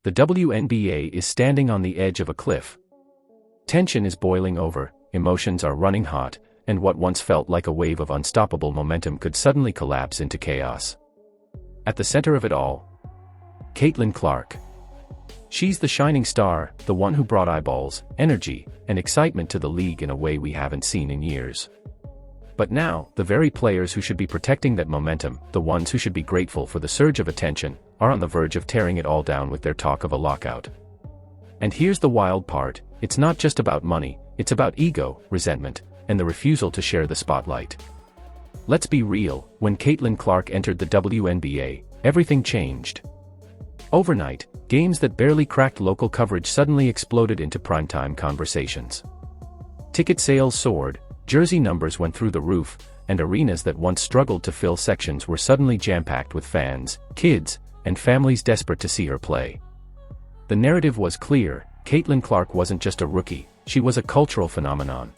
The WNBA is standing on the edge of a cliff. Tension is boiling over, emotions are running hot, and what once felt like a wave of unstoppable momentum could suddenly collapse into chaos. At the center of it all, Caitlin Clark. She's the shining star, the one who brought eyeballs, energy, and excitement to the league in a way we haven't seen in years. But now, the very players who should be protecting that momentum, the ones who should be grateful for the surge of attention, are on the verge of tearing it all down with their talk of a lockout. And here's the wild part, it's not just about money, it's about ego, resentment, and the refusal to share the spotlight. Let's be real, when Caitlin Clark entered the WNBA, everything changed. Overnight, games that barely cracked local coverage suddenly exploded into primetime conversations. Ticket sales soared, jersey numbers went through the roof, and arenas that once struggled to fill sections were suddenly jam-packed with fans, kids, and families desperate to see her play. The narrative was clear, Caitlin Clark wasn't just a rookie, she was a cultural phenomenon.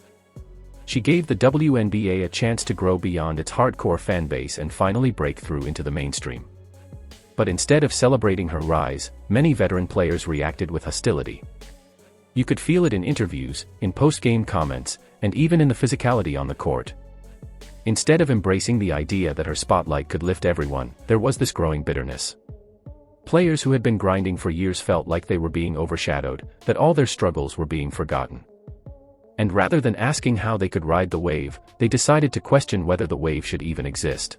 She gave the WNBA a chance to grow beyond its hardcore fanbase and finally break through into the mainstream. But instead of celebrating her rise, many veteran players reacted with hostility. You could feel it in interviews, in post-game comments, and even in the physicality on the court. Instead of embracing the idea that her spotlight could lift everyone, there was this growing bitterness. Players who had been grinding for years felt like they were being overshadowed, that all their struggles were being forgotten. And rather than asking how they could ride the wave, they decided to question whether the wave should even exist.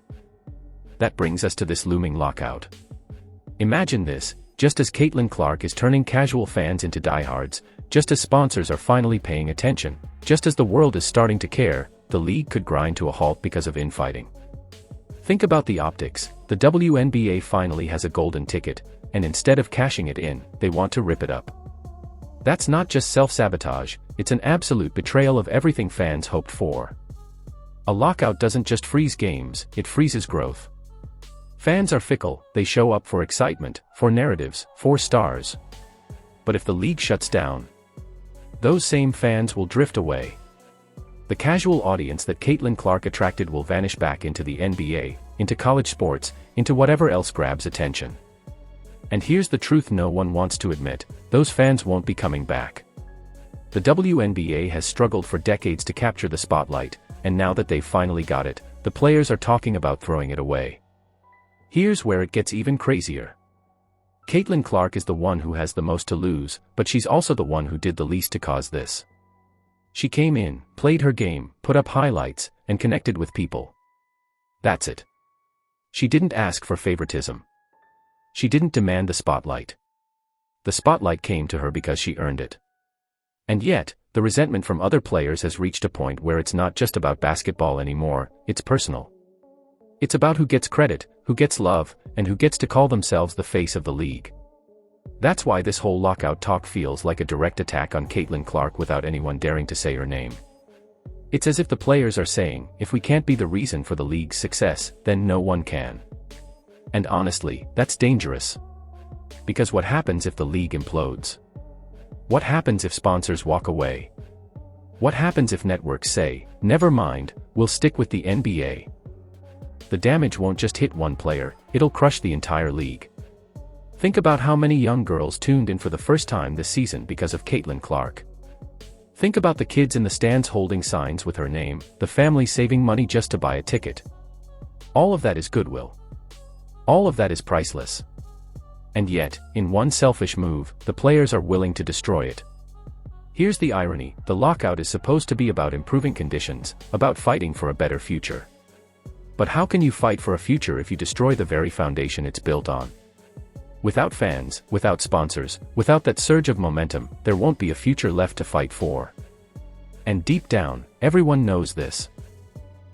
That brings us to this looming lockout. Imagine this, just as Caitlin Clark is turning casual fans into diehards, just as sponsors are finally paying attention, just as the world is starting to care, the league could grind to a halt because of infighting. Think about the optics, the WNBA finally has a golden ticket, and instead of cashing it in, they want to rip it up. That's not just self-sabotage, it's an absolute betrayal of everything fans hoped for. A lockout doesn't just freeze games, it freezes growth. Fans are fickle, they show up for excitement, for narratives, for stars. But if the league shuts down, those same fans will drift away. The casual audience that Caitlin Clark attracted will vanish back into the NBA, into college sports, into whatever else grabs attention. And here's the truth no one wants to admit, those fans won't be coming back. The WNBA has struggled for decades to capture the spotlight, and now that they've finally got it, the players are talking about throwing it away. Here's where it gets even crazier. Caitlin Clark is the one who has the most to lose, but she's also the one who did the least to cause this. She came in, played her game, put up highlights, and connected with people. That's it. She didn't ask for favoritism. She didn't demand the spotlight. The spotlight came to her because she earned it. And yet, the resentment from other players has reached a point where it's not just about basketball anymore, it's personal. It's about who gets credit, who gets love, and who gets to call themselves the face of the league. That's why this whole lockout talk feels like a direct attack on Caitlin Clark without anyone daring to say her name. It's as if the players are saying, if we can't be the reason for the league's success, then no one can. And honestly, that's dangerous. Because what happens if the league implodes? What happens if sponsors walk away? What happens if networks say, never mind, we'll stick with the NBA? The damage won't just hit one player, it'll crush the entire league. Think about how many young girls tuned in for the first time this season because of Caitlin Clark. Think about the kids in the stands holding signs with her name, the family saving money just to buy a ticket. All of that is goodwill. All of that is priceless. And yet, in one selfish move, the players are willing to destroy it. Here's the irony, the lockout is supposed to be about improving conditions, about fighting for a better future. But how can you fight for a future if you destroy the very foundation it's built on? Without fans, without sponsors, without that surge of momentum, there won't be a future left to fight for. And deep down, everyone knows this.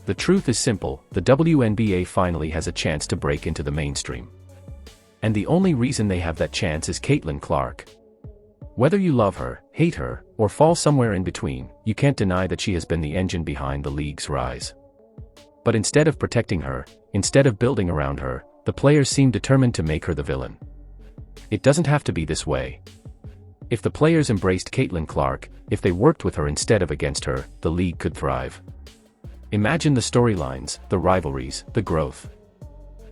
The truth is simple, the WNBA finally has a chance to break into the mainstream. And the only reason they have that chance is Caitlin Clark. Whether you love her, hate her, or fall somewhere in between, you can't deny that she has been the engine behind the league's rise. But instead of protecting her, instead of building around her, the players seem determined to make her the villain. It doesn't have to be this way. If the players embraced Caitlin Clark, if they worked with her instead of against her, the league could thrive. Imagine the storylines, the rivalries, the growth.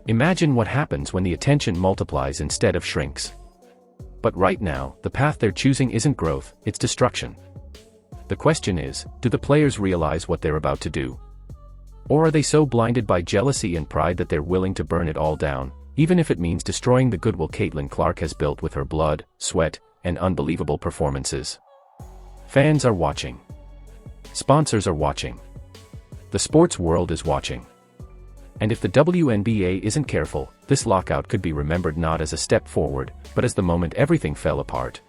Imagine what happens when the attention multiplies instead of shrinks. But right now, the path they're choosing isn't growth, it's destruction. The question is, do the players realize what they're about to do? Or are they so blinded by jealousy and pride that they're willing to burn it all down, even if it means destroying the goodwill Caitlin Clark has built with her blood, sweat, and unbelievable performances? Fans are watching. Sponsors are watching. The sports world is watching. And if the WNBA isn't careful, this lockout could be remembered not as a step forward, but as the moment everything fell apart.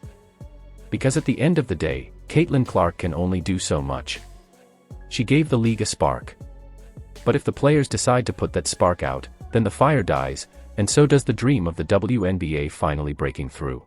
Because at the end of the day, Caitlin Clark can only do so much. She gave the league a spark. But if the players decide to put that spark out, then the fire dies, and so does the dream of the WNBA finally breaking through.